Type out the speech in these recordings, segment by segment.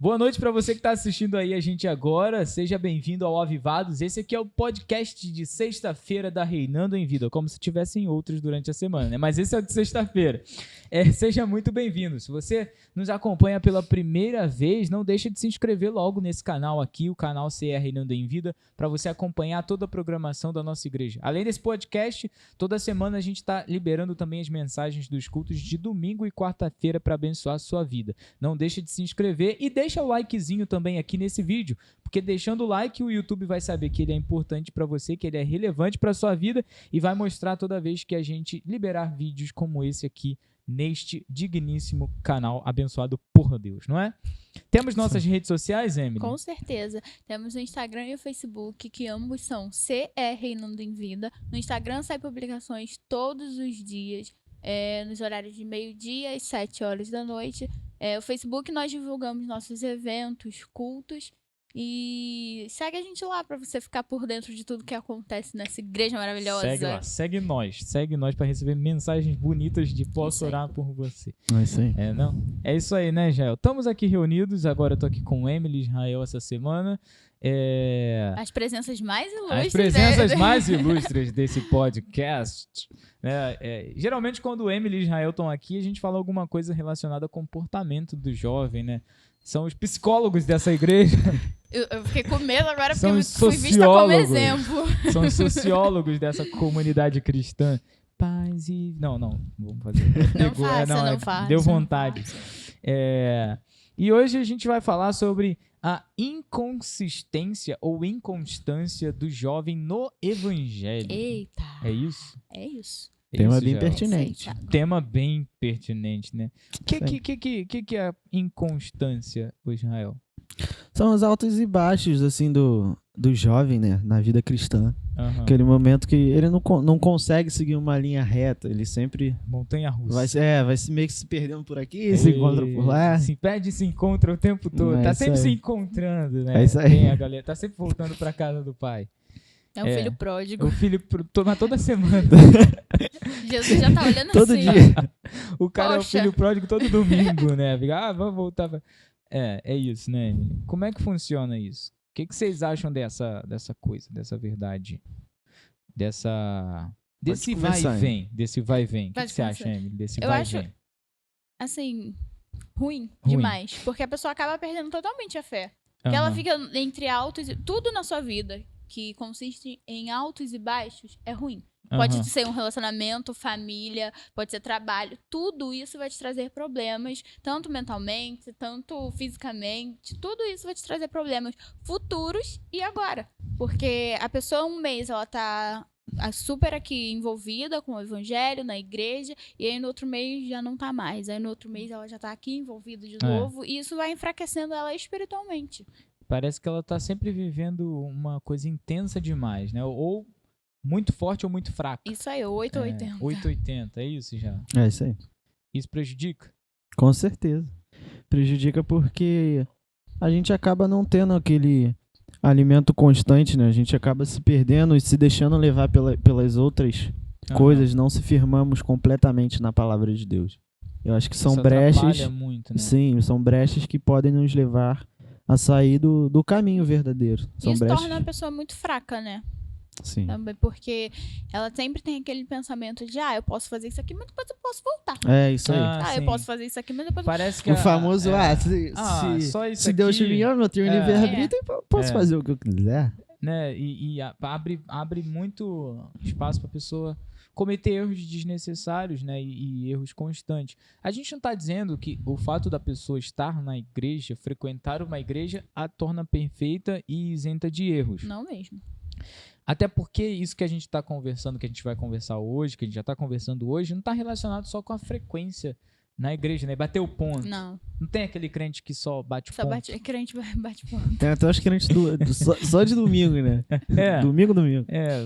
Boa noite para você que está assistindo aí a gente agora. Seja bem-vindo ao Avivados. Esse aqui é o podcast de sexta-feira da Reinando em Vida, como se tivessem outros durante a semana, né? Mas esse é o de sexta-feira. Seja muito bem-vindo. Se você nos acompanha pela primeira vez, não deixa de se inscrever logo nesse canal aqui, o canal CR Reinando em Vida, para você acompanhar toda a programação da nossa igreja. Além desse podcast, toda semana a gente está liberando também as mensagens dos cultos de domingo e quarta-feira para abençoar a sua vida. Não deixa de se inscrever e deixa o likezinho também aqui nesse vídeo, porque deixando o like o YouTube vai saber que ele é importante para você, que ele é relevante para sua vida e vai mostrar toda vez que a gente liberar vídeos como esse aqui neste digníssimo canal abençoado por Deus, não é? Temos nossas redes sociais, Emily? Com certeza. Temos o Instagram e o Facebook, que ambos são CR Reinando em Vida. No Instagram sai publicações todos os dias, nos horários de meio-dia às 7 horas da noite. O Facebook nós divulgamos nossos eventos, cultos. E segue a gente lá pra você ficar por dentro de tudo que acontece nessa igreja maravilhosa. Segue lá, segue nós pra receber mensagens bonitas de posso orar por você. É isso aí. É isso aí, né, Jael? Estamos aqui reunidos, agora eu tô aqui com Emily e Israel essa semana. As presenças mais ilustres. As presenças mais ilustres desse podcast. Geralmente quando o Emily e Israel estão aqui, a gente fala alguma coisa relacionada ao comportamento do jovem, né? São os psicólogos dessa igreja. Eu fiquei com medo agora São porque eu fui vista como exemplo. São os sociólogos dessa comunidade cristã. Paz e... Não, vamos fazer. Não faça. Deu vontade. E hoje a gente vai falar sobre a inconsistência ou inconstância do jovem no evangelho. Eita. É isso? É isso. Tema bem pertinente. Tema bem pertinente, né? O que é a inconstância, Israel? São os altos e baixos, assim, do jovem, né? Na vida cristã. Uhum. Aquele momento que ele não consegue seguir uma linha reta. Ele sempre... Montanha-russa. Vai meio que se perdendo por aqui, se encontra por lá. Se perde e se encontra o tempo todo. Tá sempre se encontrando, né? É isso aí. Tem a galera, tá sempre voltando pra casa do pai. É o filho pródigo. O filho toda semana. Jesus já tá olhando todo assim. dia. O cara é o filho pródigo todo domingo, né? Vamos voltar. É isso, né? Como é que funciona isso? O que vocês acham dessa coisa, dessa verdade? Desse vai e vem. O que você acha, Emily? Desse vai e vem. Eu acho, assim, ruim demais. Porque a pessoa acaba perdendo totalmente a fé. Porque ela fica entre altos e... Tudo na sua vida que consiste em altos e baixos é ruim. Pode ser um relacionamento, família, pode ser trabalho. Tudo isso vai te trazer problemas, tanto mentalmente, tanto fisicamente. Tudo isso vai te trazer problemas futuros e agora. Porque a pessoa, um mês, ela tá super aqui envolvida com o evangelho, na igreja, e aí no outro mês já não tá mais. Aí no outro mês ela já tá aqui envolvida de novo, e isso vai enfraquecendo ela espiritualmente. Parece que ela tá sempre vivendo uma coisa intensa demais, né? Ou muito forte ou muito fraca. Isso aí, 880. 880, é isso já? É isso aí. Isso prejudica? Com certeza. Prejudica porque a gente acaba não tendo aquele alimento constante, né? A gente acaba se perdendo e se deixando levar pelas outras coisas, não se firmamos completamente na palavra de Deus. Eu acho que são brechas. Muito, né? Sim, são brechas que podem nos levar a sair do caminho verdadeiro. Isso torna a pessoa muito fraca, né? Sim. Também porque ela sempre tem aquele pensamento de eu posso fazer isso aqui, mas depois eu posso voltar. É, isso aí. Eu posso fazer isso aqui, mas depois parece que o famoso, se Deus me ama, eu tenho livre-arbítrio, eu posso fazer o que eu quiser. Né? E abre muito espaço para a pessoa cometer erros desnecessários, né? E erros constantes. A gente não está dizendo que o fato da pessoa estar na igreja, frequentar uma igreja, a torna perfeita e isenta de erros. Não mesmo. Até porque isso que a gente está conversando, que a gente vai conversar hoje, que a gente já está conversando hoje, não está relacionado só com a frequência na igreja, né? Bater o ponto. Não. Não tem aquele crente que só bate ponto. Crente bate ponto. Tem até os crentes só de domingo, né? Domingo.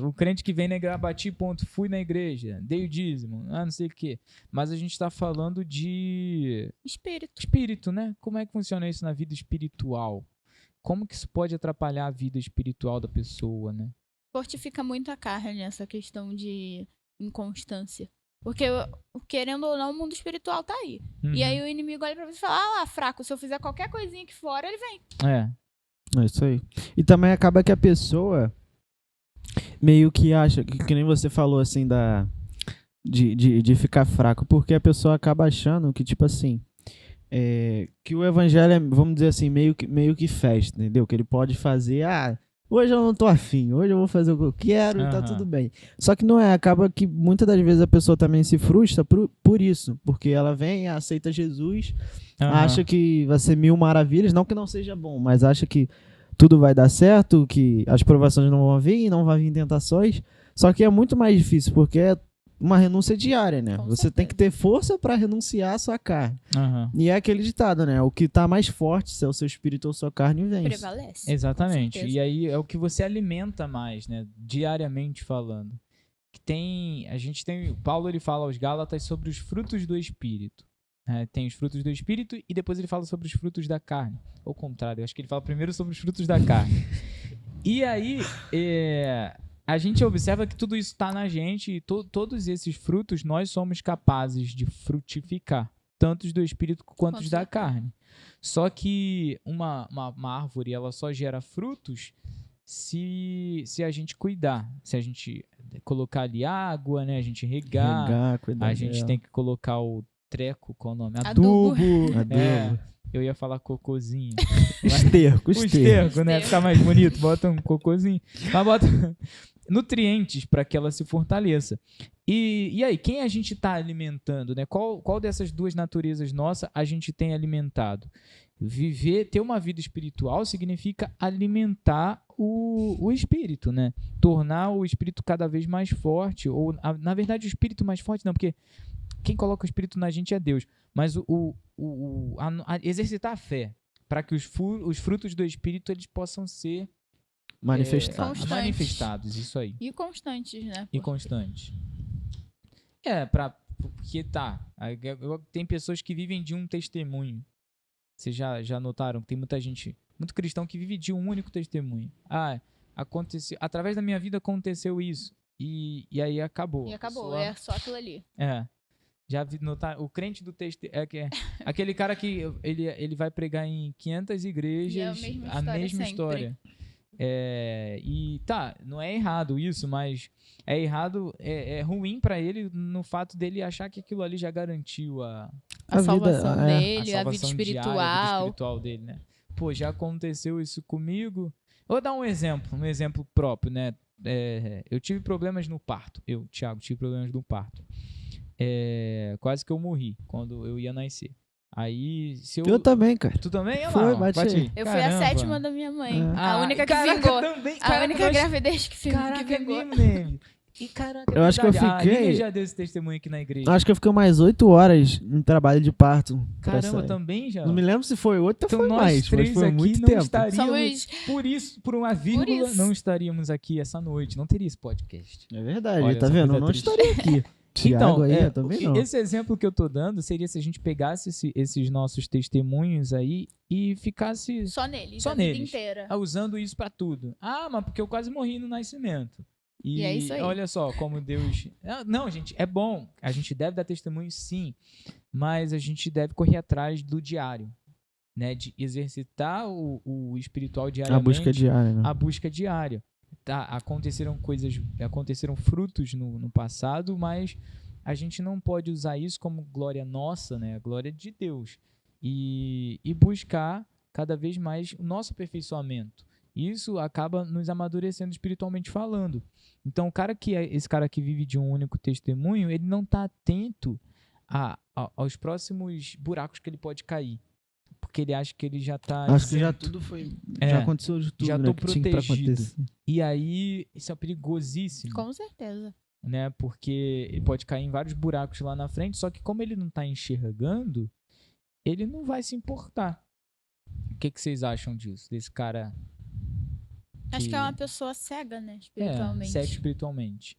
O crente que vem na igreja, bati ponto, fui na igreja, dei o dízimo, não sei o quê. Mas a gente está falando de... Espírito, né? Como é que funciona isso na vida espiritual? Como que isso pode atrapalhar a vida espiritual da pessoa, né? Fortifica muito a carne nessa questão de inconstância. Porque, querendo ou não, o mundo espiritual tá aí. E aí o inimigo olha pra você e fala, ah lá, fraco, se eu fizer qualquer coisinha aqui fora, ele vem. É isso aí. E também acaba que a pessoa meio que acha, que nem você falou assim, de ficar fraco, porque a pessoa acaba achando que, tipo assim, que o evangelho é, vamos dizer assim, meio que festa, entendeu? Que ele pode fazer, hoje eu não tô afim, hoje eu vou fazer o que eu quero e tá tudo bem. Só que não é, acaba que muitas das vezes a pessoa também se frustra por isso, porque ela vem, aceita Jesus, acha que vai ser 1000 maravilhas, não que não seja bom, mas acha que tudo vai dar certo, que as provações não vão vir, não vai vir tentações, só que é muito mais difícil, porque é uma renúncia diária, né? Você tem que ter força para renunciar à sua carne. E é aquele ditado, né? O que tá mais forte, se é o seu espírito ou sua carne, vence. Prevalece. Exatamente. E aí é o que você alimenta mais, né? Diariamente falando. Paulo ele fala aos Gálatas sobre os frutos do Espírito. Tem os frutos do Espírito e depois ele fala sobre os frutos da carne. Ou contrário, eu acho que ele fala primeiro sobre os frutos da carne. E aí, a gente observa que tudo isso está na gente e todos esses frutos nós somos capazes de frutificar, tanto os do Espírito quanto os da carne. Só que uma árvore ela só gera frutos se a gente cuidar, se a gente colocar ali água, né, a gente regar, a gente tem que colocar o treco, qual é o nome? Adubo. Eu ia falar cocôzinho. Esterco, né? Ficar mais bonito, bota um cocôzinho. Mas bota nutrientes para que ela se fortaleça. E aí, quem a gente está alimentando, né? Qual dessas duas naturezas nossas a gente tem alimentado? Ter uma vida espiritual significa alimentar o espírito, né? Tornar o espírito cada vez mais forte, ou na verdade o espírito mais forte não, porque quem coloca o espírito na gente é Deus, mas exercitar a fé para que os frutos do espírito eles possam ser manifestados, isso aí. E constantes, né? E constantes. Porque tem pessoas que vivem de um testemunho. Vocês já notaram que tem muita gente, muito cristão que vive de um único testemunho. Aconteceu, através da minha vida aconteceu isso. E aí acabou. E acabou, é só aquilo ali. Já notar o crente do texto aquele cara que ele vai pregar em 500 igrejas, e a mesma história. Não é errado isso, mas é errado, é ruim pra ele no fato dele achar que aquilo ali já garantiu a salvação dele, a vida espiritual. Diária, a vida espiritual dele, né? Pô, já aconteceu isso comigo. Vou dar um exemplo próprio, né? Eu tive problemas no parto. Thiago, tive problemas no parto. Quase que eu morri quando eu ia nascer. Aí, eu também, cara. Tu também? Bati. Eu fui a 7ª da minha mãe. A única que vingou. A única gravidez que vingou. E caraca, eu acho que eu fiquei. Já deu esse testemunho aqui na igreja. Acho que eu fiquei mais 8 horas em trabalho de parto. Caramba, também já? Não me lembro se foi 8 ou foi nós mais. Três mas foi aqui muito não tempo. Estaríamos, por uma vírgula, não estaríamos aqui essa noite. Não teria esse podcast. É verdade, olha, tá vendo? Eu não estaria aqui. Então, aí, também não. Esse exemplo que eu tô dando seria se a gente pegasse esses nossos testemunhos aí e ficasse só neles, a vida inteira. Usando isso pra tudo. Mas porque eu quase morri no nascimento. E é isso aí. Olha só como Deus... Não, gente, é bom. A gente deve dar testemunho, sim. Mas a gente deve correr atrás do diário. Né? De exercitar o espiritual diariamente. A busca diária, né? A busca diária. Aconteceram frutos no passado, mas a gente não pode usar isso como glória nossa, né? A glória de Deus. E buscar cada vez mais o nosso aperfeiçoamento. Isso acaba nos amadurecendo espiritualmente falando. Então, esse cara que vive de um único testemunho, ele não está atento aos próximos buracos que ele pode cair. Porque ele acha que ele já está... Acho que já tudo foi... já aconteceu de tudo, já estou protegido. E aí, isso é perigosíssimo. Com certeza. Né? Porque ele pode cair em vários buracos lá na frente, só que como ele não está enxergando, ele não vai se importar. O que vocês acham disso? Desse cara... Acho que é uma pessoa cega, né? Espiritualmente. Cega espiritualmente.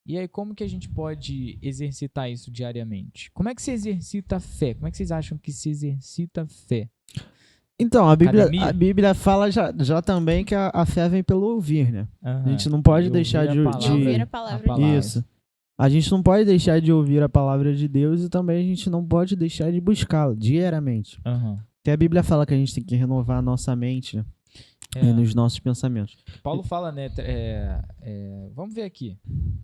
E aí, como que a gente pode exercitar isso diariamente? Como é que se exercita a fé? Como é que vocês acham que se exercita a fé? Então, a Bíblia fala já também que a fé vem pelo ouvir, né? A gente não pode deixar de ouvir a palavra. Isso. a gente não pode deixar de ouvir a palavra de Deus e também a gente não pode deixar de buscá-la diariamente. Aham. Até a Bíblia fala que a gente tem que renovar a nossa mente, né? Nos nossos pensamentos. Paulo fala, né? Vamos ver aqui.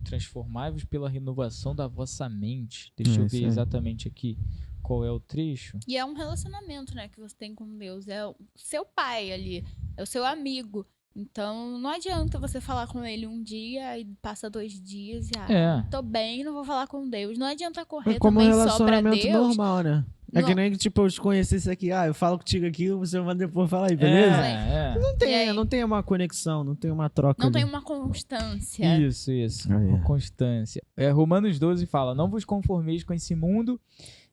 Transformai-vos pela renovação da vossa mente. Deixa eu ver exatamente aqui qual é o trecho. E é um relacionamento, né, que você tem com Deus. É o seu pai ali, é o seu amigo. Então, não adianta você falar com ele um dia e passa 2 dias e tô bem, não vou falar com Deus. Não adianta correr como também um só pra relacionamento Deus. normal, né? É que nem, tipo, eu te conhecesse aqui, eu falo contigo aqui, você vai depois falar aí, beleza? Não tem uma conexão, não tem uma troca. Não ali. tem uma constância. Isso. Uma constância. Romanos 12 fala, não vos conformeis com esse mundo,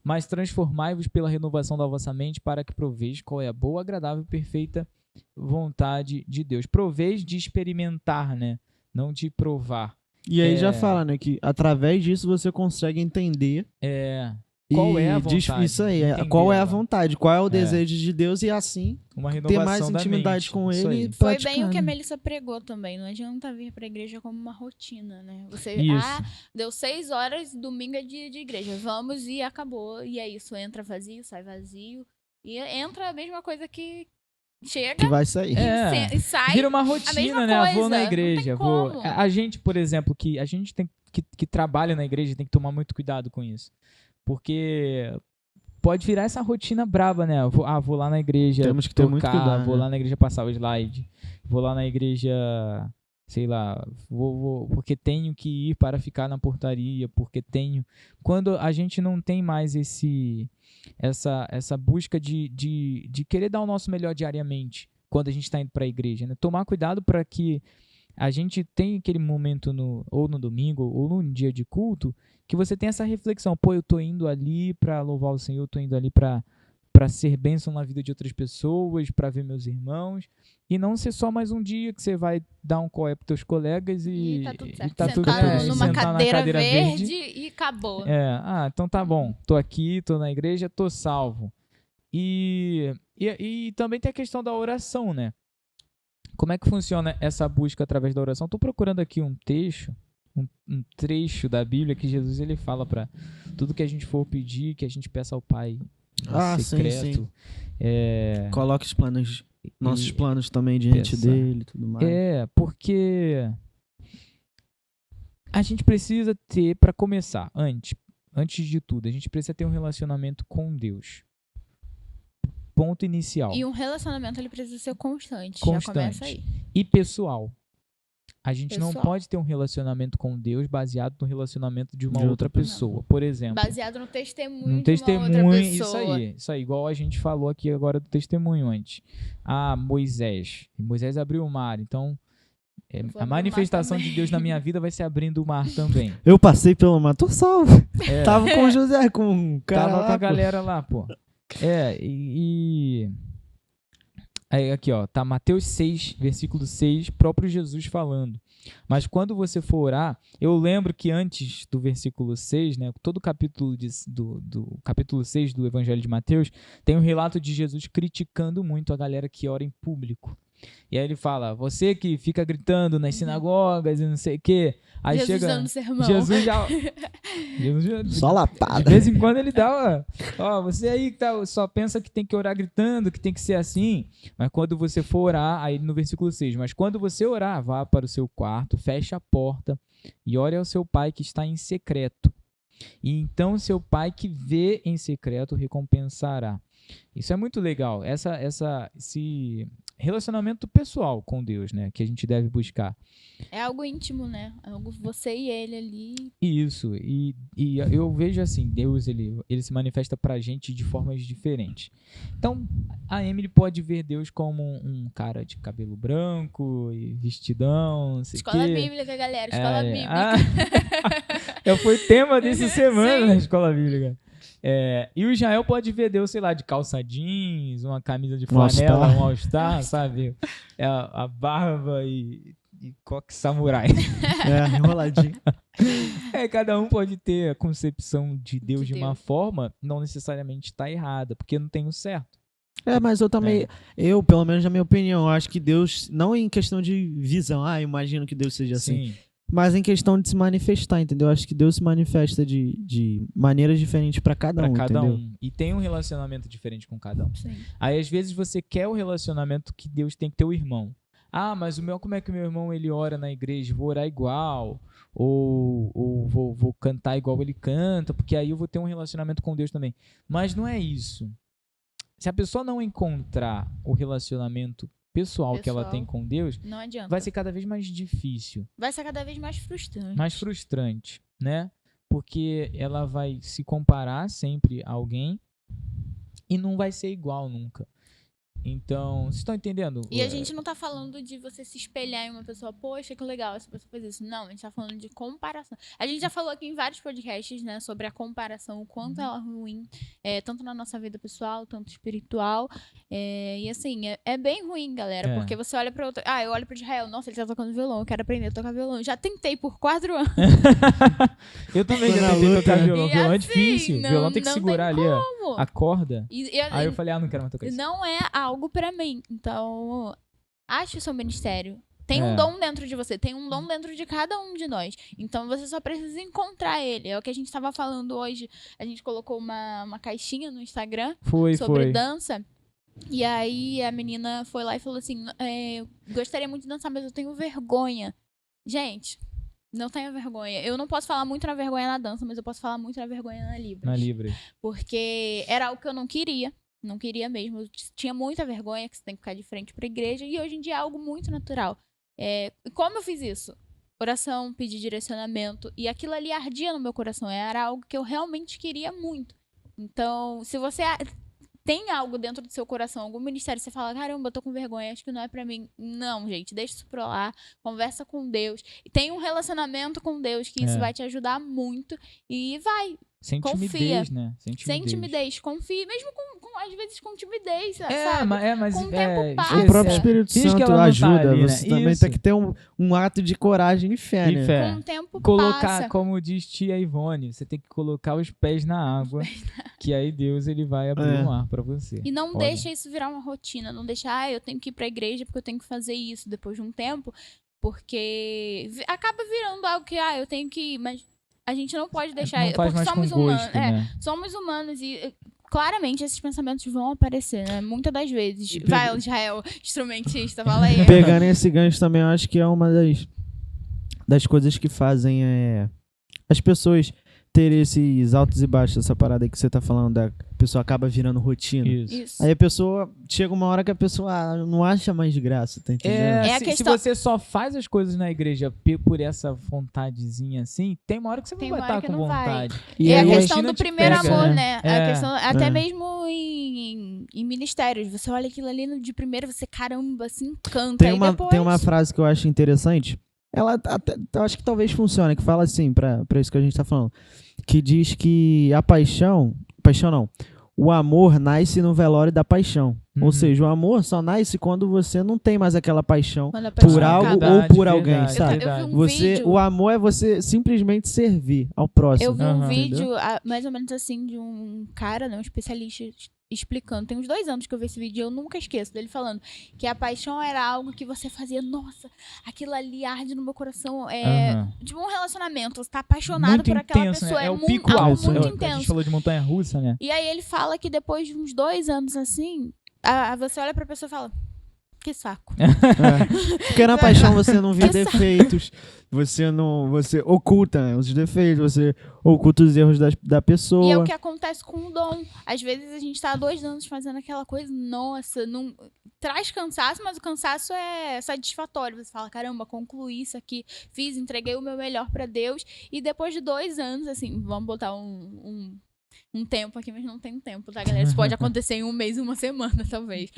mas transformai-vos pela renovação da vossa mente para que proveis qual é a boa, agradável e perfeita vontade de Deus. Proveis de experimentar, né? Não de provar. E aí já fala, né? Que através disso você consegue entender. Qual é a vontade? Isso aí, qual é a vontade, qual é o desejo de Deus e assim uma renovação ter mais intimidade com ele. E foi bem o que a Melissa pregou também. Não adianta vir pra igreja como uma rotina, né? Você, deu 6 horas, domingo é dia de igreja. Vamos e acabou. E é isso, entra vazio, sai vazio. E entra a mesma coisa que chega. Que vai sair. E sai. Vira uma rotina, né? Vou na igreja. Como. A gente, por exemplo, a gente tem que trabalha na igreja tem que tomar muito cuidado com isso. Porque pode virar essa rotina braba, né? Vou lá na igreja. Temos que ter muito cuidado. Vou lá na igreja passar o slide. Vou lá na igreja, sei lá, vou porque tenho que ir para ficar na portaria, porque tenho. Quando a gente não tem mais essa busca de querer dar o nosso melhor diariamente, quando a gente está indo para a igreja, né? Tomar cuidado para que a gente tenha aquele momento ou no domingo ou num dia de culto que você tem essa reflexão, eu tô indo ali para louvar o Senhor, eu tô indo ali para ser bênção na vida de outras pessoas, para ver meus irmãos, e não ser só mais um dia que você vai dar um coé pros teus colegas e tá tudo certo. Tá tudo certo. Numa cadeira verde e acabou. Então tá bom, tô aqui, tô na igreja, tô salvo. E também tem a questão da oração, né? Como é que funciona essa busca através da oração? Tô procurando aqui um trecho da Bíblia que Jesus ele fala para tudo que a gente for pedir, que a gente peça ao Pai secreto. Sim. Coloque os planos, nossos planos também diante dele e tudo mais. Porque a gente precisa ter, para começar, antes de tudo, a gente precisa ter um relacionamento com Deus. Ponto inicial. E um relacionamento ele precisa ser constante. Já começa aí. E pessoal. A gente não pode ter um relacionamento com Deus baseado no relacionamento de uma outra pessoa. Por exemplo. Baseado no testemunho de uma outra pessoa. Isso aí. Igual a gente falou aqui agora do testemunho antes. Moisés. Moisés abriu o mar. Então, a manifestação de Deus na minha vida vai ser abrindo o mar também. Eu passei pelo mar, tô salvo. Tava com o José, com o cara Tava lá, com a galera lá, pô. Aí aqui, tá Mateus 6, versículo 6, próprio Jesus falando. Mas quando você for orar, eu lembro que antes do versículo 6, né, todo o capítulo do capítulo 6 do Evangelho de Mateus, tem um relato de Jesus criticando muito a galera que ora em público. E aí ele fala, você que fica gritando nas sinagogas e não sei o quê. Aí Jesus chega dando sermão. Jesus já só lapada. De vez em quando ele dá, você aí que só pensa que tem que orar gritando, que tem que ser assim. Mas quando você for orar, aí no versículo 6, mas quando você orar, vá para o seu quarto, feche a porta e ore ao seu pai que está em secreto. E então seu pai que vê em secreto recompensará. Isso é muito legal. Esse relacionamento pessoal com Deus, né, que a gente deve buscar. É algo íntimo, né? Algo você e ele ali. Isso. E eu vejo assim, Deus ele se manifesta pra gente de formas diferentes. Então, a Emily pode ver Deus como um cara de cabelo branco e vestidão, não sei Escola quê. Bíblica, galera. Escola Bíblica. Foi tema dessa semana na Escola Bíblica. E o Israel pode ver Deus, sei lá, de calça jeans, uma camisa de flanela, um all-star, sabe? A barba e coque samurai. Enroladinho. Cada um pode ter a concepção de Deus de uma forma, não necessariamente está errada, porque não tem o certo. Mas eu também, pelo menos na minha opinião, eu acho que Deus, não em questão de visão, imagino que Deus seja assim. Sim. mas em questão de se manifestar, entendeu? Acho que Deus se manifesta de maneiras diferentes pra cada Pra um, cada entendeu? um. E tem um relacionamento diferente com cada um. Sim. Aí, às vezes, você quer o relacionamento que Deus tem que ter o irmão. Ah, mas como é que o meu irmão ele ora na igreja? Vou orar igual. Ou vou cantar igual ele canta, porque aí eu vou ter um relacionamento com Deus também. Mas não é isso. Se a pessoa não encontrar o relacionamento pessoal que ela tem com Deus, Não adianta. vai ser cada vez mais difícil, Vai ser cada vez mais frustrante. mais frustrante, né? Porque ela vai se comparar sempre a alguém e não vai ser igual nunca. Então, vocês estão entendendo? E a gente não tá falando de você se espelhar em uma pessoa, poxa, que legal, essa pessoa fez isso. Não, a gente tá falando de comparação. A gente já falou aqui em vários podcasts, né, sobre a comparação, o quanto ela é ruim, tanto na nossa vida pessoal, tanto espiritual. E assim, é bem ruim, galera, porque você olha pra outro. Ah, eu olho pro Israel, nossa, ele tá tocando violão, eu quero aprender a tocar violão. Já tentei por 4 anos. Eu também já tentei tocar violão. E Violão é assim, difícil. não- Violão tem que não segurar tem ali, ó, como. a corda. E Aí eu falei, não quero mais tocar isso. não é algo pra mim. Então, ache o seu ministério. Tem um É. dom dentro de você, tem um dom dentro de cada um de nós. Então você só precisa encontrar ele. É o que a gente estava falando hoje. A gente colocou uma caixinha no Instagram sobre dança. E aí a menina foi lá e falou assim: gostaria muito de dançar, mas eu tenho vergonha. Gente, não tenha vergonha. Eu não posso falar muito na vergonha na dança, mas eu posso falar muito na vergonha na Libras. Na Libras. Porque era algo que eu não queria. Não queria mesmo. Eu tinha muita vergonha que você tem que ficar de frente pra igreja. E hoje em dia é algo muito natural. Como eu fiz isso? Oração, pedir direcionamento. E aquilo ali ardia no meu coração. Era algo que eu realmente queria muito. Então, se você tem algo dentro do seu coração, algum ministério, você fala, caramba, eu tô com vergonha, acho que não é pra mim. Não, gente, deixa isso pra lá. Conversa com Deus. E tem um relacionamento com Deus, que isso vai te ajudar muito. E vai. Sem Confia. timidez, né? Sem timidez. Confie, mesmo às vezes com timidez, sabe? Mas Com o tempo passa. O próprio Espírito Finge que Santo ela não tá ajuda. ali, né? Você também Isso. tem que ter um ato de coragem e fé, né? E fé. Com o tempo Colocar, passa. como diz tia Ivone, você tem que colocar os pés na água, que aí Deus ele vai abrir o mar pra você. E não Olha. deixa isso virar uma rotina. Não deixa, eu tenho que ir pra igreja porque eu tenho que fazer isso depois de um tempo. Porque acaba virando algo que, eu tenho que ir. Mas a gente não pode deixar. Não faz Porque mais somos com humanos. gosto, né? Somos humanos e claramente esses pensamentos vão aparecer, né? Muitas das vezes. Vai, Israel, instrumentista, fala aí. Pegando esse gancho também, eu acho que é uma das coisas que fazem as pessoas terem esses altos e baixos, essa parada aí que você tá falando, da pessoa acaba virando rotina. Isso. Aí a pessoa, chega uma hora que a pessoa não acha mais graça, tá entendendo? É a se questão- você só faz as coisas na igreja por essa vontadezinha assim, tem uma hora que você Tem não vai uma hora estar que com não vai. vontade. E É a aí, questão rotina do te primeiro pega, amor, né? né? É. A questão, até mesmo em ministérios. Você olha aquilo ali de primeiro, você, caramba, se encanta. tem Aí depois... tem uma frase que eu acho interessante. Ela até, eu acho que talvez funcione, que fala assim, pra isso que a gente tá falando. Que diz que a paixão não, o amor nasce no velório da paixão. Ou seja, o amor só nasce quando você não tem mais aquela paixão Quando a pessoa por algo acaba. ou por alguém, verdade, sabe? Eu vi um Você, vídeo- o amor é você simplesmente servir ao próximo. Eu vi um Aham. vídeo, mais ou menos assim, de um cara, né, um especialista explicando. Tem uns 2 anos que eu vi esse vídeo e eu nunca esqueço dele falando que a paixão era algo que você fazia, nossa, aquilo ali arde no meu coração. Aham. Tipo um relacionamento, você tá apaixonado Muito por aquela intenso, pessoa. né? É o muito, pico algo alto. muito A gente intenso. falou de montanha-russa, né? E aí ele fala que depois de uns 2 anos assim, você olha pra pessoa e fala, que saco. Porque na paixão você não vê Que saco. defeitos, você oculta, né, os defeitos, você oculta os erros da pessoa. E é o que acontece com o dom. Às vezes a gente tá há 2 anos fazendo aquela coisa, nossa, não traz cansaço, mas o cansaço é satisfatório. Você fala, caramba, concluí isso aqui, entreguei o meu melhor pra Deus. E depois de 2 anos, assim, vamos botar um tempo aqui, mas não tem um tempo, tá, galera? Isso pode acontecer em 1 mês, 1 semana, talvez.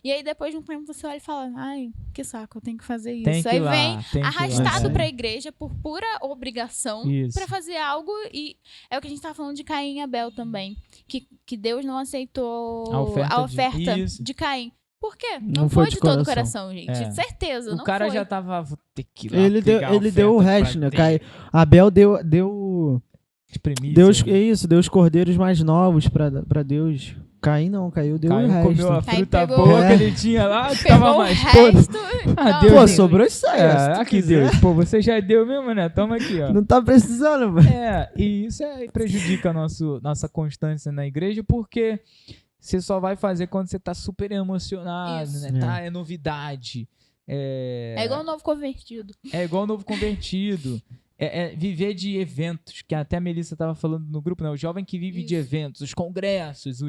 E aí, depois de um tempo, você olha e fala, ai, que saco, eu tenho que fazer isso. Tem que Aí ir lá, vem tem que ir lá. arrastado É. pra igreja por pura obrigação Isso. pra fazer algo. E é o que a gente tá falando de Caim e Abel também. Que Deus não aceitou A oferta de- de, isso. Caim. Por quê? Não, Não foi foi de de todo o coração. coração, gente. É. Certeza, O não cara foi. já tava, vou ter que ir lá Ele pegar a deu o oferta resto, pra né? Deus. Abel deu De primícia, né? deu os cordeiros mais novos pra Deus. Caim não, caiu, deu o Caio resto. comeu a Caio fruta pegou- boa É. que ele tinha lá, que Pegou tava o mais podre. resto. Ah, Não, Deus, Pô, Deus. sobrou isso aí. se tu Aqui, quiser. Deus. Pô, você já deu mesmo, né? Toma aqui, ó. Não tá precisando, mano. E isso prejudica nossa constância na igreja, porque você só vai fazer quando você tá super emocionado, Isso. né? Tá, é novidade. É igual um novo convertido. É igual novo convertido. É viver de eventos, que até a Melissa estava falando no grupo, né? O jovem que vive de Isso. eventos, os congressos,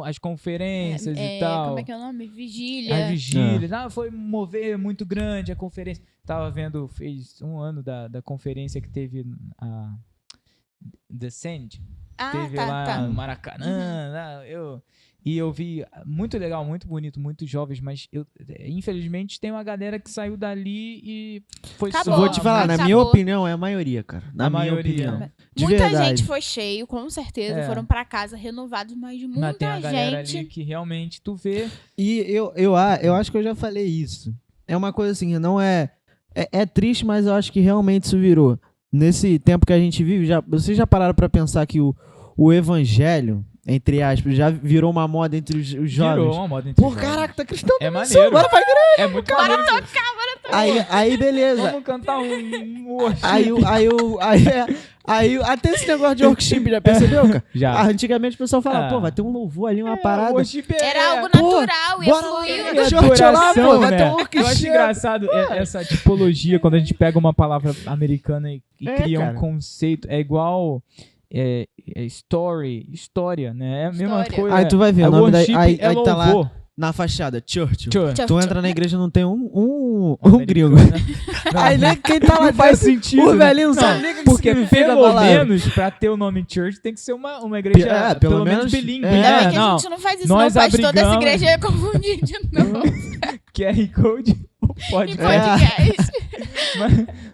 as conferências e tal. Como é que é o nome? Vigília. As vigílias. Foi mover muito grande a conferência. Tava vendo, fez um ano da conferência que teve a The Sand. Teve lá no Maracanã. Lá, e eu vi, muito legal, muito bonito, muitos jovens, mas infelizmente tem uma galera que saiu dali e foi Acabou. só... Vou te falar, na acabou. minha opinião, é a maioria, cara. Na A minha maioria, opinião. né? De Muita verdade. gente foi cheio, com certeza. É. Foram pra casa renovados, mas Mas muita tem a galera gente. ali que realmente tu vê. E eu acho que eu já falei isso. É uma coisa assim, não é... É triste, mas eu acho que realmente isso virou. Nesse tempo que a gente vive, vocês já pararam pra pensar que o evangelho, entre aspas, já virou uma moda entre os jovens? Virou uma moda entre Pô, os jovens. caraca, tá cristão. É maneiro. Bora pra igreja. É muito maneiro. Aí beleza. Vamos cantar um worship. Aí até esse negócio de worship, já percebeu, cara? Já. Antigamente o pessoal falava, Ah. pô, vai ter um louvor ali, uma parada. Worship Era algo Pô, natural, ia bora lá, fluir. né? Church lá, pô, vai ter um workshop. Eu acho engraçado essa tipologia, quando a gente pega uma palavra americana e cria cara. um conceito. É igual história, né? É a mesma História. coisa. Aí tu vai ver, o nome worship aí é tá lá louvor. na fachada, church. Church. Tu entra na igreja não tem um Americano, gringo. né? Não, Aí nem quem tá lá não faz dentro, sentido. o velhinho não Não, sabe nem o que porque significa a pelo palavra. menos, pra ter o nome church, tem que ser uma igreja Pelo pelo menos menos- bilíngue. é. Ainda né? bem que a Não, gente não faz isso, nós não. Faz toda essa abrigamos- igreja ia confundir de novo. QR Code Em pode podcast.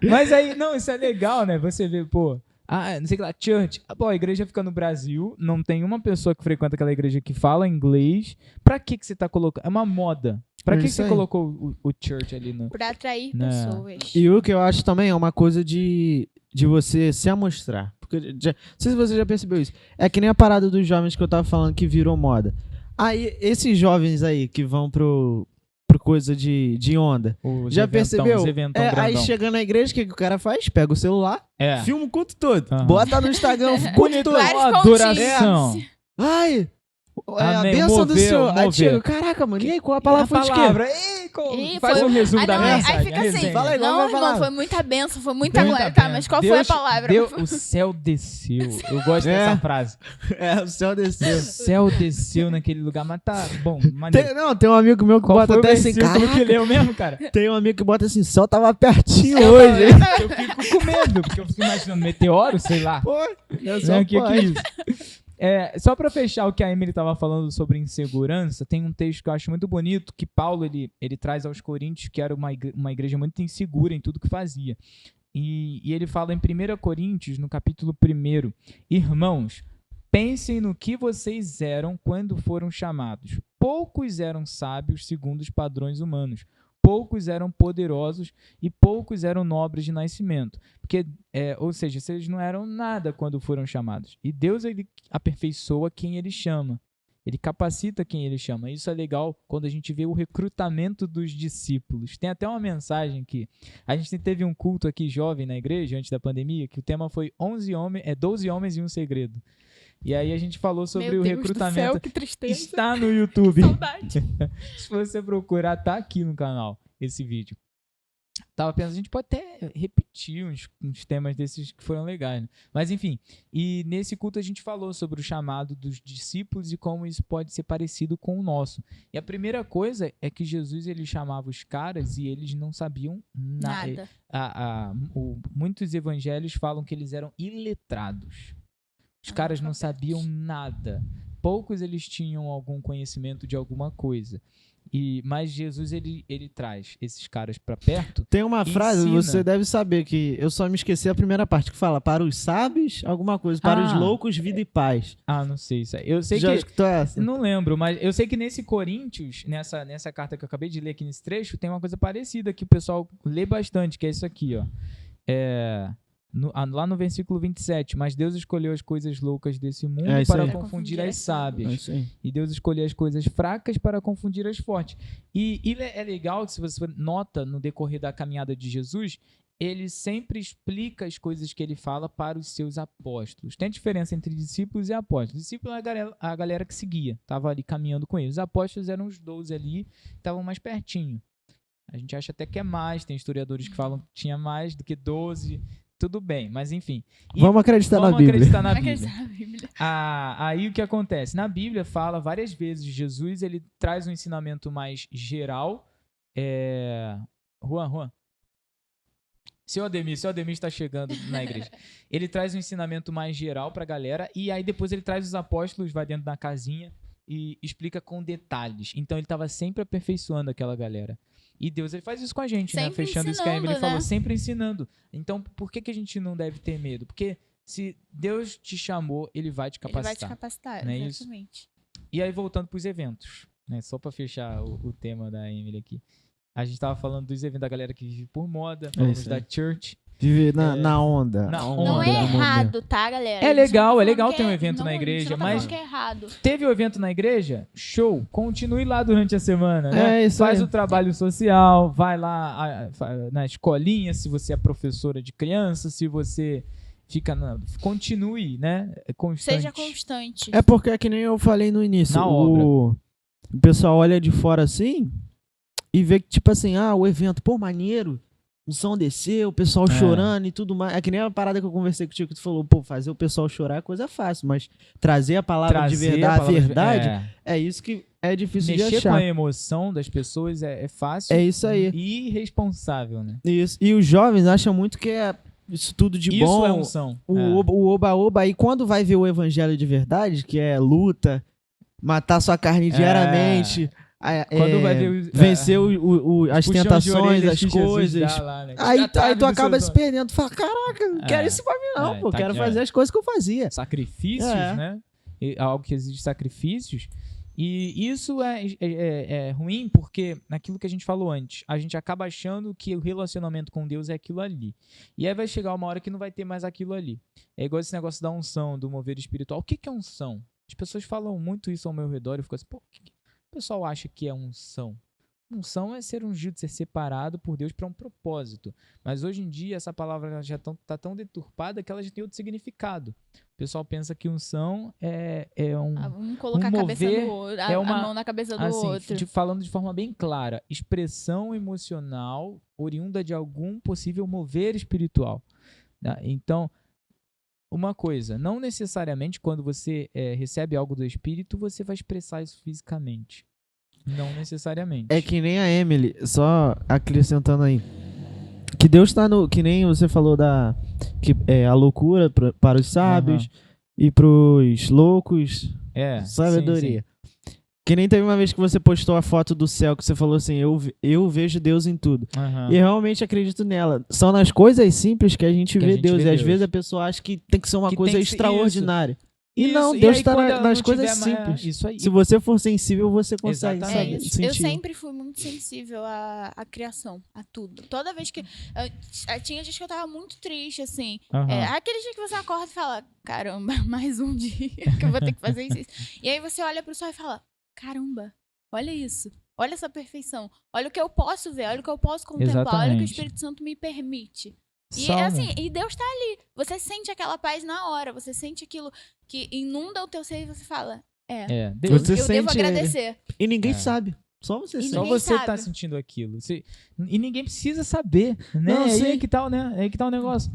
Mas aí, não, isso é legal, né? Você vê, pô, não sei o que lá, church. Pô, a igreja fica no Brasil, não tem uma pessoa que frequenta aquela igreja que fala inglês. Pra que você tá colocando? É uma moda. Pra É que isso você aí. colocou o church ali no... Pra atrair Não. pessoas. E o que eu acho também é uma coisa de você se amostrar. Porque, não sei se você já percebeu isso. É que nem a parada dos jovens que eu tava falando que virou moda. Aí, esses jovens aí que vão pro coisa de onda. os Já eventão, percebeu? os eventão Aí grandão. chega na igreja, o que o cara faz? Pega o celular, É. filma o culto todo. Aham. Bota no Instagram o culto todo. Vários Adoração. pontinhos. Ai! A Amém. bênção do Mover, Senhor. Aí mover. chega, caraca, mano. E aí, qual a palavra foi de quê? Ih, Faz foi- um resumo da não, aí mensagem. fica a assim, resenha. Fala aí, qual não, vai irmão, falar? foi muita benção, foi muita Muita glória. Tá, pena. mas qual foi a Deus palavra? O céu desceu. Eu gosto É. dessa frase. É, o céu desceu. O céu desceu naquele lugar, mas tá bom, maneiro. Tem um amigo meu que Qual bota foi o até assim, versículo que caraca. leu mesmo, cara? Tem um amigo que bota assim, o céu tava pertinho Eu hoje, hein? Eu fico com medo, porque eu fico imaginando meteoro, sei lá. Pô, Né, o que é isso? Só pra fechar o que a Emily tava falando sobre insegurança, tem um texto que eu acho muito bonito, que Paulo ele traz aos Coríntios, que era uma igreja muito insegura em tudo que fazia. E ele fala em 1 Coríntios, no capítulo 1, irmãos, pensem no que vocês eram quando foram chamados. Poucos eram sábios segundo os padrões humanos. Poucos eram poderosos e poucos eram nobres de nascimento. Porque, ou seja, vocês não eram nada quando foram chamados. E Deus, ele aperfeiçoa quem ele chama. Ele capacita quem ele chama. Isso é legal quando a gente vê o recrutamento dos discípulos. Tem até uma mensagem que a gente teve um culto aqui jovem na igreja, antes da pandemia, que o tema foi 12 homens e um segredo. E aí a gente falou sobre Meu o Deus recrutamento. do céu, que tristeza. Está no YouTube. Saudade. Se você procurar, tá aqui no canal esse vídeo. Tava pensando, a gente pode até repetir uns temas desses que foram legais, né? Mas enfim, e nesse culto a gente falou sobre o chamado dos discípulos e como isso pode ser parecido com o nosso. E a primeira coisa é que Jesus, ele chamava os caras e eles não sabiam nada. Muitos evangelhos falam que eles eram iletrados. Os caras não sabiam nada. Poucos eles tinham algum conhecimento de alguma coisa. Mas Jesus, ele traz esses caras pra perto. Tem uma frase, Ensina. você deve saber, que eu só me esqueci a primeira parte, que fala, para os sábios, alguma coisa, para os loucos, vida e paz. Não sei isso aí. Eu sei Já que... escutou essa? Não lembro, mas eu sei que nesse Coríntios, nessa carta que eu acabei de ler aqui nesse trecho, tem uma coisa parecida que o pessoal lê bastante, que é isso aqui, ó. lá no versículo 27, mas Deus escolheu as coisas loucas desse mundo É isso para aí. confundir as É sábias. isso aí. E Deus escolheu as coisas fracas para confundir as fortes. E é legal que, se você nota no decorrer da caminhada de Jesus, ele sempre explica as coisas que ele fala para os seus apóstolos. Tem a diferença entre discípulos e apóstolos. Discípulos é a galera que seguia, estava ali caminhando com eles. Os apóstolos eram os 12 ali, estavam mais pertinho. A gente acha até que é mais, tem historiadores que falam que tinha mais do que 12, tudo bem, mas enfim. Vamos acreditar na Bíblia. Acreditar na Vamos Bíblia. acreditar na Bíblia. Aí o que acontece? Na Bíblia fala várias vezes, Jesus ele traz um ensinamento mais geral. Juan. Seu Ademir está chegando na igreja. Ele traz um ensinamento mais geral pra galera e aí depois ele traz os apóstolos, vai dentro da casinha e explica com detalhes. Então ele estava sempre aperfeiçoando aquela galera. E Deus ele faz isso com a gente, Sempre né? Fechando isso que a Emily ensinando, falou, né? sempre ensinando. Então por que a gente não deve ter medo? Porque se Deus te chamou, ele vai te Ele capacitar. vai te capacitar, Não é isso? exatamente. E aí, voltando para os eventos, né? Só para fechar o tema da Emily aqui. A gente tava falando dos eventos da galera que vive por moda, falamos isso da aí. church. Viver na onda. Na Não onda. é do momento. errado, tá, galera? É A gente não legal, tá é falando legal que ter um evento não, na a gente igreja, não tá mas- falando que é errado. Teve o evento na igreja? Show! Continue lá durante a semana, né? É isso Faz aí. o trabalho social, vai lá na escolinha, se você é professora de criança, se você fica continue, né? Constante. Seja constante. É porque é que nem eu falei no início. Na obra. O pessoal olha de fora assim e vê que, tipo assim, o evento, pô, maneiro. O som desceu, o pessoal chorando e tudo mais. É que nem a parada que eu conversei contigo que tu falou, pô, fazer o pessoal chorar é coisa fácil, mas trazer a palavra de verdade, é isso que é difícil de Mexer com achar. a emoção das pessoas é fácil. É isso aí. E irresponsável, né? Isso. E os jovens acham muito que é isso tudo de Isso bom. é unção. O oba-oba. Aí quando vai ver o evangelho de verdade, que é luta, matar sua carne diariamente, Quando vai ver vencer as puxão de tentações, orelha as que Jesus coisas. dá lá, né? Aí Tira tu acaba do se seu- perdendo. Tu fala, caraca, não quero isso pra mim não, pô. tá Quero aqui, fazer as coisas que eu fazia. Sacrifícios, É. né? Algo que exige sacrifícios. E isso é ruim porque, naquilo que a gente falou antes, a gente acaba achando que o relacionamento com Deus é aquilo ali. E aí vai chegar uma hora que não vai ter mais aquilo ali. É igual esse negócio da unção, do mover espiritual. O que é unção? As pessoas falam muito isso ao meu redor e eu fico assim, pô, o que o pessoal acha que é unção? Unção é ser ungido, ser separado por Deus para um propósito. Mas hoje em dia essa palavra já está tão deturpada que ela já tem outro significado. O pessoal pensa que unção é Um colocar um a cabeça mover no outro, é a uma- mão na cabeça do assim, outro. falando de forma bem clara, expressão emocional oriunda de algum possível mover espiritual. Tá? Então, uma coisa, não necessariamente quando você recebe algo do Espírito, você vai expressar isso fisicamente. Não necessariamente. É que nem a Emily, só acrescentando aí. Que Deus tá no. Que nem você falou que é a loucura para os sábios e pros loucos, sabedoria. Sim. Que nem teve uma vez que você postou a foto do céu que você falou assim, eu vejo Deus em tudo. Aham. E eu realmente acredito nela. São nas coisas simples que a gente Que a vê gente Deus. vê E às Deus. vezes a pessoa acha que tem que ser uma Que coisa tem que ser extraordinária. E Isso, não, e Deus aí, tá quando ela nas não coisas tiver mais- simples. Isso aí. Se você for sensível, você consegue Exatamente. saber, Eu sentir. sempre fui muito sensível à criação, a tudo. Toda vez que. Tinha dias que eu tava muito triste, assim. Aham. Aquele dia que você acorda e fala: caramba, mais um dia que eu vou ter que fazer isso. E aí você olha pro sol e fala: caramba, olha isso. Olha essa perfeição. Olha o que eu posso ver, olha o que eu posso contemplar, olha o que o Exatamente. Espírito Santo me permite. E Salmo. assim, e Deus tá ali. Você sente aquela paz na hora, você sente aquilo que inunda o teu ser e você fala: Deus. Você eu devo sente ele. agradecer. E ninguém É. sabe. Só você E sente. Só ninguém você tá sabe. sentindo aquilo. E ninguém precisa saber, né? Não, Aí sim. é que tá, né? Aí que tá o negócio.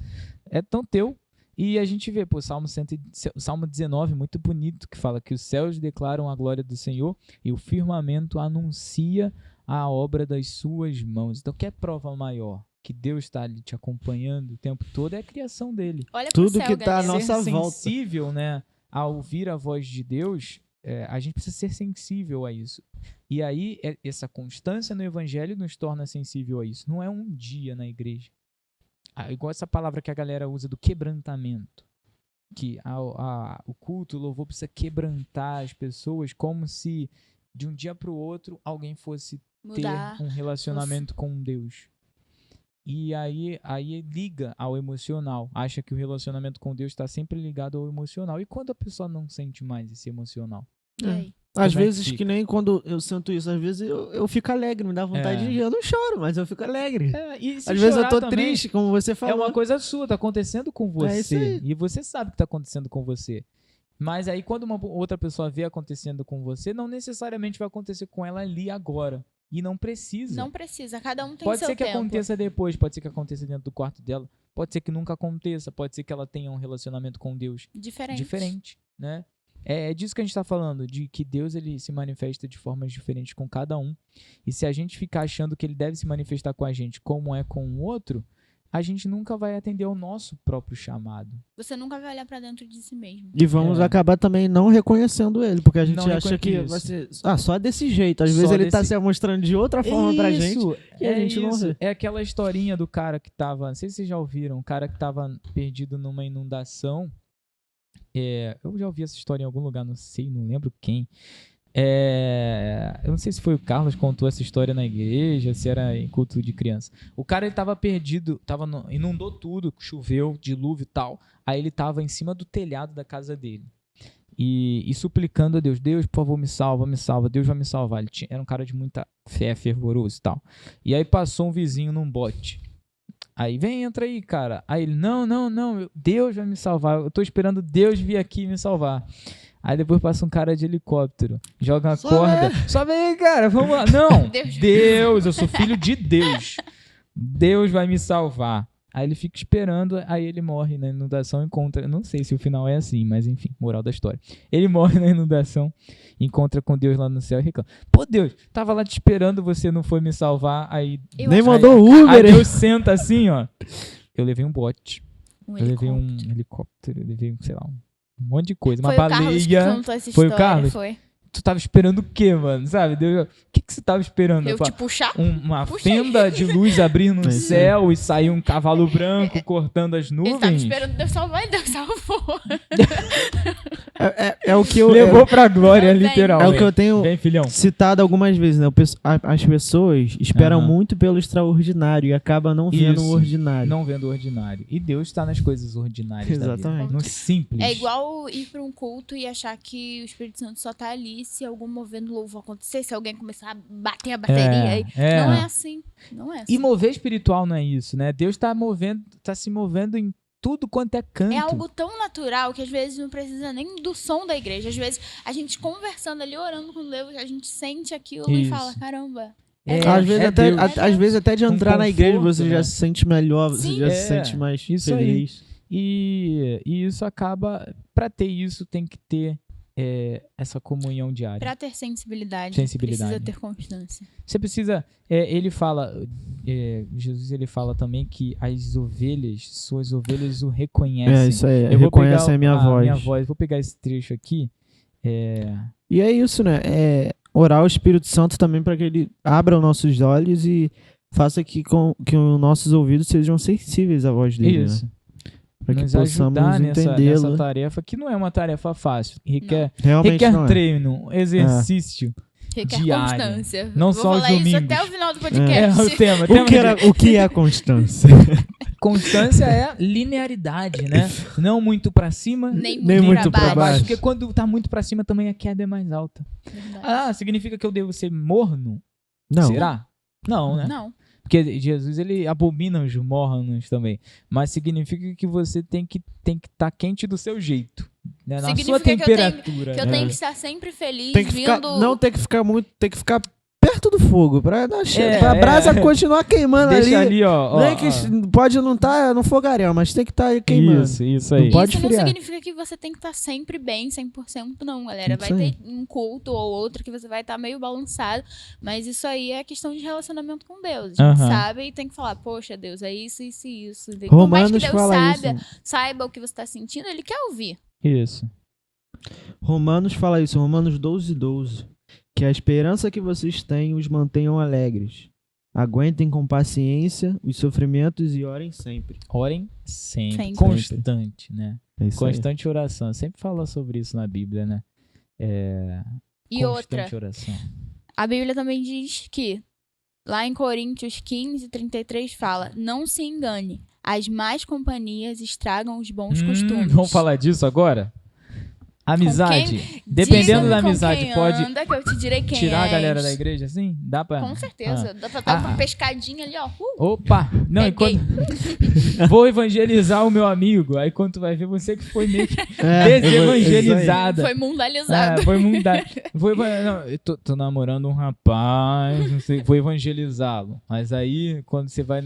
É tão teu. E a gente vê, pô, Salmo 19, muito bonito, que fala que os céus declaram a glória do Senhor e o firmamento anuncia a obra das suas mãos. Então, quer prova maior que Deus está ali te acompanhando o tempo todo é a criação dele. Olha pro Tudo céu, que tá à galera. nossa Ser volta. sensível, né, a ouvir a voz de Deus, a gente precisa ser sensível a isso. E aí, essa constância no evangelho nos torna sensível a isso. Não é um dia na igreja. Igual essa palavra que a galera usa do quebrantamento. Que o culto, o louvor precisa quebrantar as pessoas como se de um dia para o outro alguém fosse ter Mudar. um relacionamento com Deus. E aí liga ao emocional. Acha que o relacionamento com Deus está sempre ligado ao emocional. E quando a pessoa não sente mais esse emocional? E aí? Às Como é que vezes, fica? que nem quando eu sinto isso, às vezes eu fico alegre, me dá vontade de... Eu não choro, mas eu fico alegre. E se Às vezes eu chorar tô também, triste, como você é falou. uma coisa sua, tá acontecendo com você. É isso aí. E você sabe que tá acontecendo com você. Mas aí quando uma outra pessoa vê acontecendo com você, não necessariamente vai acontecer com ela ali agora. E não precisa. Não precisa, cada um tem Pode seu ser que tempo. aconteça depois, pode ser que aconteça dentro do quarto dela, pode ser que nunca aconteça, pode ser que ela tenha um relacionamento com Deus diferente, né? É disso que a gente tá falando, de que Deus ele se manifesta de formas diferentes com cada um. E se a gente ficar achando que ele deve se manifestar com a gente como é com o outro, a gente nunca vai atender ao nosso próprio chamado. Você nunca vai olhar pra dentro de si mesmo. E vamos acabar também não reconhecendo ele, porque a gente Não acha que reconhece vai ser só desse jeito. Às Só vezes ele tá desse- se mostrando de outra forma pra gente. E a gente não vê. É aquela historinha do cara que tava, não sei se vocês já ouviram, um cara que tava perdido numa inundação. Eu já ouvi essa história em algum lugar, não sei, não lembro quem. Eu não sei se foi o Carlos que contou essa história na igreja, se era em culto de criança. O cara ele tava perdido, inundou tudo, choveu, dilúvio e tal. Aí ele tava em cima do telhado da casa dele. E suplicando a Deus, Deus, por favor, me salva, Deus vai me salvar. Era um cara de muita fé, fervoroso e tal. E aí passou um vizinho num bote. Aí, entra aí, cara. Aí ele, não, Deus vai me salvar. Eu tô esperando Deus vir aqui me salvar. Aí depois passa um cara de helicóptero, joga uma corda. Sobe aí, cara, vamos lá. Não, Deus, eu sou filho de Deus. Deus vai me salvar. Aí ele fica esperando, aí ele morre na inundação, encontra... Não sei se o final é assim, mas enfim, moral da história. Ele morre na inundação, encontra com Deus lá no céu e reclama. Pô, Deus, tava lá te esperando, você não foi me salvar, aí... Nem mandou o Uber, Aí hein? Deus senta assim, ó. Eu levei um bote, eu levei um helicóptero, eu levei, sei lá, um monte de coisa. Uma Foi o Carlos que baleia. contou essa Foi o história, Carlos? foi. Tu tava esperando o quê, mano? Sabe? O que você tava esperando? Eu te puxar? Uma Puxei. fenda de luz abrindo no É isso céu e sair um cavalo branco cortando as Ele nuvens? tava esperando Deus salvar e Deus salvou. É o que eu... Levou pra glória, Vem. literal. É o que eu tenho Vem, filhão. citado algumas vezes, né? As pessoas esperam Aham. muito pelo extraordinário e acabam não vendo Isso. o ordinário. Não vendo o ordinário. E Deus tá nas coisas ordinárias da Exatamente. vida. No simples. É igual ir pra um culto e achar que o Espírito Santo só tá ali se algum movendo louvor acontecer, se alguém começar a bater a bateria. Aí. Não é assim. Não é assim. E mover espiritual não é isso, né? Deus tá se movendo em tudo quanto é canto. É algo tão natural que às vezes não precisa nem do som da igreja. Às vezes a gente conversando ali, orando com Deus, a gente sente aquilo e Isso. fala, caramba. Às vezes até de Um entrar na igreja conforto, você né? já se sente melhor, você Sim. já se sente mais isso feliz. E isso acaba... Pra ter isso tem que ter essa comunhão diária. Pra ter sensibilidade, Sensibilidade. precisa ter constância. Você precisa... ele fala... Jesus ele fala também que suas ovelhas o reconhecem. É, isso aí. Eu vou Reconhece pegar a minha voz. Vou pegar esse trecho aqui. E é isso, né? Orar ao Espírito Santo também para que ele abra os nossos olhos e faça que os nossos ouvidos sejam sensíveis à voz dele, Isso. né? Para que Nos possamos ajudar nessa entendê-lo. tarefa, que não é uma tarefa fácil. Requer Realmente não é. treino, exercício. Requer Diário. constância. Não Vou só os falar isso domingos. até o final do É podcast. o tema. O que é a constância? Constância é linearidade, né? Não muito pra cima, Nem Nem muito muito pra pra baixo. baixo. porque quando tá muito pra cima também a queda é mais alta. Verdade. Significa que eu devo ser morno? Não. Será? Não, né? Não. Porque Jesus, ele abomina os mornos também. Mas significa que você tem que estar quente do seu jeito. Né? Na Significa sua que eu tenho- temperatura. Que eu né? tenho que estar sempre feliz, Tem que ficar, vindo... não tem que ficar muito, tem que ficar perto do fogo pra É, pra brasa continuar queimando Deixa ali. ali, ó. Não é que pode não estar no fogaréu, mas tem que estar queimando. Isso aí. Não pode Isso não esfriar. significa que você tem que estar sempre bem, 100% não, galera. Vai Isso aí. ter um culto ou outro que você vai estar meio balançado, mas isso aí é questão de relacionamento com Deus. A gente Aham. sabe e tem que falar, poxa, Deus, é isso, isso e isso. E por mais que Romanos Deus fala saiba o que você está sentindo, Ele quer ouvir. Isso. Romanos fala isso, Romanos 12:12. Que a esperança que vocês têm os mantenham alegres. Aguentem com paciência os sofrimentos e orem sempre. Orem sempre. Sempre. Constante, né? É isso aí. Constante oração. Sempre fala sobre isso na Bíblia, né? E Constante outra, oração. a Bíblia também diz que Lá em Coríntios 15:33 fala: não se engane, as más companhias estragam os bons costumes. Vamos falar disso agora? Amizade. Dependendo da amizade, pode que eu te direi quem tirar a és. galera da igreja, assim? Dá pra... Com certeza. Dá pra dar uma pescadinha ali, ó. Opa! Não, Peguei. enquanto... Vou evangelizar o meu amigo. Aí quando tu vai ver, você que foi meio que desevangelizada. Foi mundalizado. Foi mundar. Não, eu tô namorando um rapaz, não sei, vou evangelizá-lo. Mas aí, quando você vai...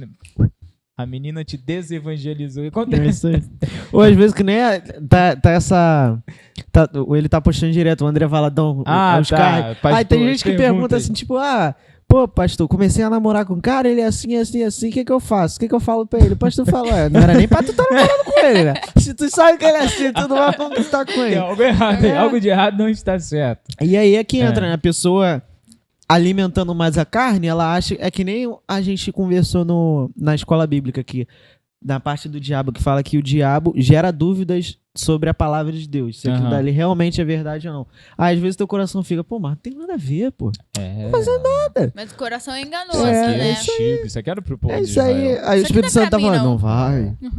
A menina te desevangelizou. Acontece. Ou às vezes que nem tá essa... ele tá postando direto, o André Valadão. Os caras. Aí tem gente que pergunta assim, tipo, pô, pastor, comecei a namorar com um cara, ele é assim, assim, assim, o que eu faço? O que eu falo pra ele? O pastor fala, não era nem pra tu estar namorando com ele, né? Se tu sabe que ele é assim, tu não vai conquistar com ele. Tem algo errado, algo de errado não está certo. E aí é que entra, né? A pessoa alimentando mais a carne, ela acha, é que nem a gente conversou na escola bíblica aqui, na parte do diabo, que fala que o diabo gera dúvidas sobre a palavra de Deus, se aquilo dali realmente é verdade ou não. Às vezes teu coração fica, pô, mas não tem nada a ver, pô. Não fazer nada. Mas o coração é enganoso, né? Isso aqui era pro povo de Israel. Aí o isso Espírito Santo tá falando, não.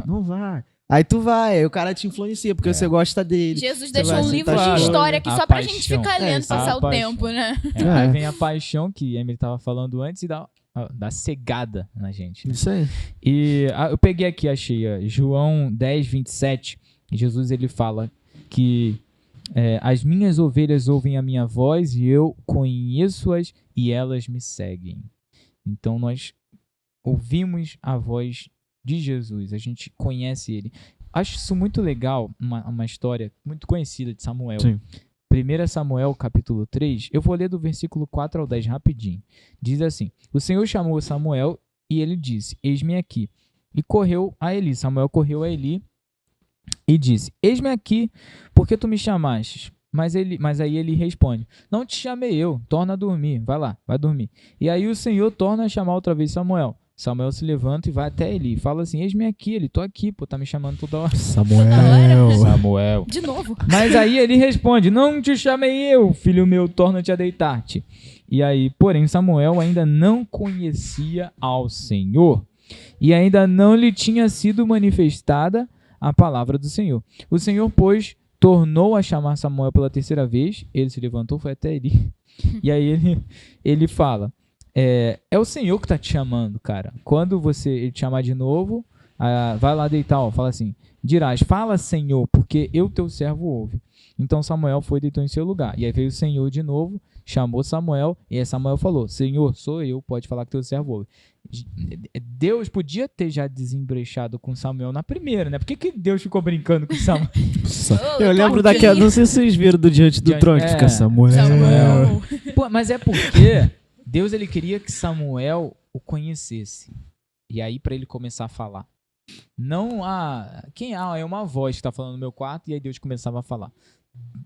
não vai. Aí tu vai, aí o cara te influencia, porque você gosta dele. Jesus deixou um livro de história aqui só pra gente ficar lendo, passar o tempo, né? Aí vem a paixão que a Emily tava falando antes e dá cegada na gente. Né? Isso aí. E eu peguei aqui, achei, João 10:27, Jesus ele fala que as minhas ovelhas ouvem a minha voz e eu conheço-as e elas me seguem. Então nós ouvimos a voz de Jesus, a gente conhece ele. Acho isso muito legal, uma história muito conhecida de Samuel. Sim. 1 Samuel, capítulo 3, eu vou ler do versículo 4 ao 10 rapidinho. Diz assim: o Senhor chamou Samuel e ele disse, eis-me aqui. E correu a Eli. Samuel correu a Eli e disse, eis-me aqui, porque tu me chamaste? Mas aí ele responde, não te chamei eu, torna a dormir, vai lá, vai dormir. E aí o Senhor torna a chamar outra vez Samuel. Samuel se levanta e vai até Eli e fala assim, eis-me aqui, ele, tô aqui, pô, tá me chamando toda hora. Samuel. De novo. Mas aí ele responde, não te chamei eu, filho meu, torna-te a deitar-te. E aí, porém, Samuel ainda não conhecia ao Senhor e ainda não lhe tinha sido manifestada a palavra do Senhor. O Senhor, pois, tornou a chamar Samuel pela terceira vez, ele se levantou, foi até Eli. E aí ele fala, é o Senhor que tá te chamando, cara. Quando ele te chamar de novo, vai lá deitar, ó, fala assim, dirás, fala Senhor, porque eu teu servo ouve. Então Samuel foi e deitou em seu lugar. E aí veio o Senhor de novo, chamou Samuel, e aí Samuel falou, Senhor, sou eu, pode falar que teu servo ouve. Deus podia ter já desembrechado com Samuel na primeira, né? Por que Deus ficou brincando com Samuel? Eu lembro daquela, não sei se vocês viram do Diante do Trono, que fica Samuel. Pô, mas é porque Deus ele queria que Samuel o conhecesse. E aí para ele começar a falar. Não é uma voz que está falando no meu quarto e aí Deus começava a falar.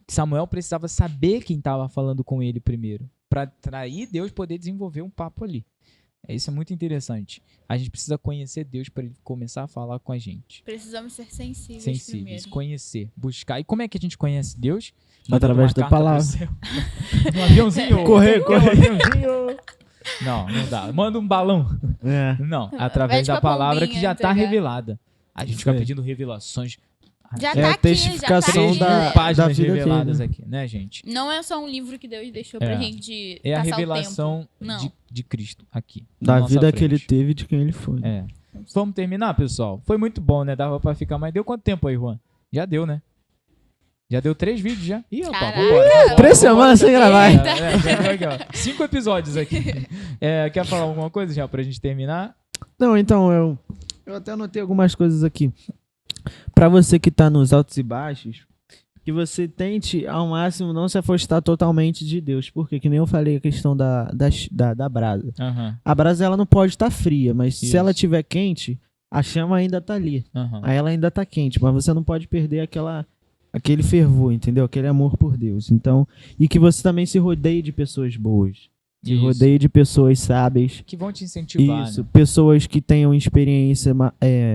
Samuel precisava saber quem estava falando com ele primeiro, para atrair Deus poder desenvolver um papo ali. Isso é muito interessante. A gente precisa conhecer Deus para ele começar a falar com a gente. Precisamos ser sensíveis primeiro. Conhecer, buscar. E como é que a gente conhece Deus? Através da palavra. Um aviãozinho. Correr. Um aviãozinho. Não dá. Manda um balão. Não, através da palavra que já está revelada. A gente fica pedindo revelações. Já tá aqui, testificação da páginas vida reveladas dele, aqui, né, gente? Não é só um livro que Deus deixou pra gente é a passar revelação o tempo. de Cristo aqui. Da vida que ele teve e de quem ele foi. Vamos terminar, pessoal? Foi muito bom, né? Dava pra ficar mais. Deu quanto tempo aí, Juan? Já deu, né? Já deu 3 vídeos já. Ih, rapaz, vambora. 3 semanas sem gravar. 5 episódios aqui. Quer falar alguma coisa já pra gente terminar? Não, então, eu até anotei algumas coisas aqui. Pra você que tá nos altos e baixos, que você tente ao máximo não se afastar totalmente de Deus. Porque, que nem eu falei, a questão da brasa. A brasa ela não pode estar fria, mas se ela estiver quente, a chama ainda tá ali. Aí ela ainda tá quente, mas você não pode perder aquele fervor, entendeu? Aquele amor por Deus. Então, e que você também se rodeie de pessoas boas. Se rodeie de pessoas sábias. Que vão te incentivar. Isso, né? Pessoas que tenham experiência,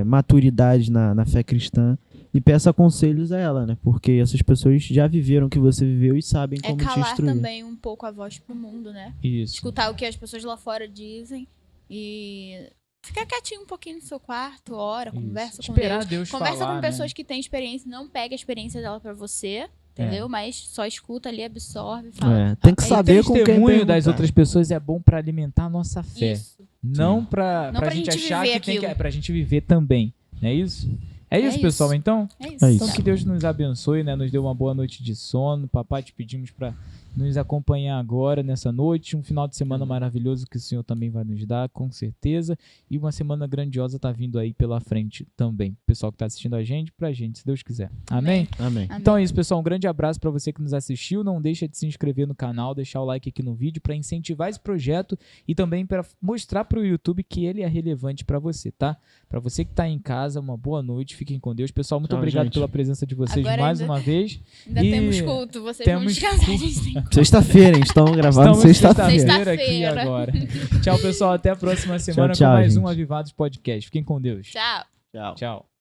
maturidade na fé cristã. e peça conselhos a ela, né? Porque essas pessoas já viveram o que você viveu e sabem como te calar instruir. também um pouco a voz pro mundo, né? Isso. Escutar o que as pessoas lá fora dizem e ficar quietinho um pouquinho no seu quarto, ora, Isso. conversa com Esperar Deus. Deus Conversa falar, com pessoas né? que têm experiência, não pega a experiência dela pra você, entendeu? Mas só escuta ali, absorve, fala. Tem que Aí, saber com quem testemunho das perguntar. outras pessoas é bom pra alimentar a nossa fé. Isso. Não pra Não pra gente gente achar viver que tem que... aquilo. É pra gente viver também. Não é isso? É isso, isso. pessoal, então? É isso. É Então isso. que Deus nos abençoe, né? Nos dê uma boa noite de sono. Papai, te pedimos para nos acompanhar agora, nessa noite. Um final de semana maravilhoso que o Senhor também vai nos dar, com certeza. E uma semana grandiosa tá vindo aí pela frente também. Pessoal que tá assistindo a gente, pra gente, se Deus quiser. Amém? Amém. Então é isso, pessoal. Um grande abraço para você que nos assistiu. Não deixa de se inscrever no canal, deixar o like aqui no vídeo para incentivar esse projeto e também para mostrar para o YouTube que ele é relevante para você, tá? Para você que tá em casa, uma boa noite. Fiquem com Deus. Pessoal, muito Tchau, obrigado gente. pela presença de vocês Agora mais ainda- uma vez. Ainda E temos culto, vocês temos vão descansar, culto. a gente tem Sexta-feira, hein? Estamos gravando Estamos sexta-feira. sexta-feira aqui agora. Tchau, pessoal. Até a próxima semana tchau, com mais gente. um Avivados Podcast. Fiquem com Deus. Tchau. Tchau. Tchau.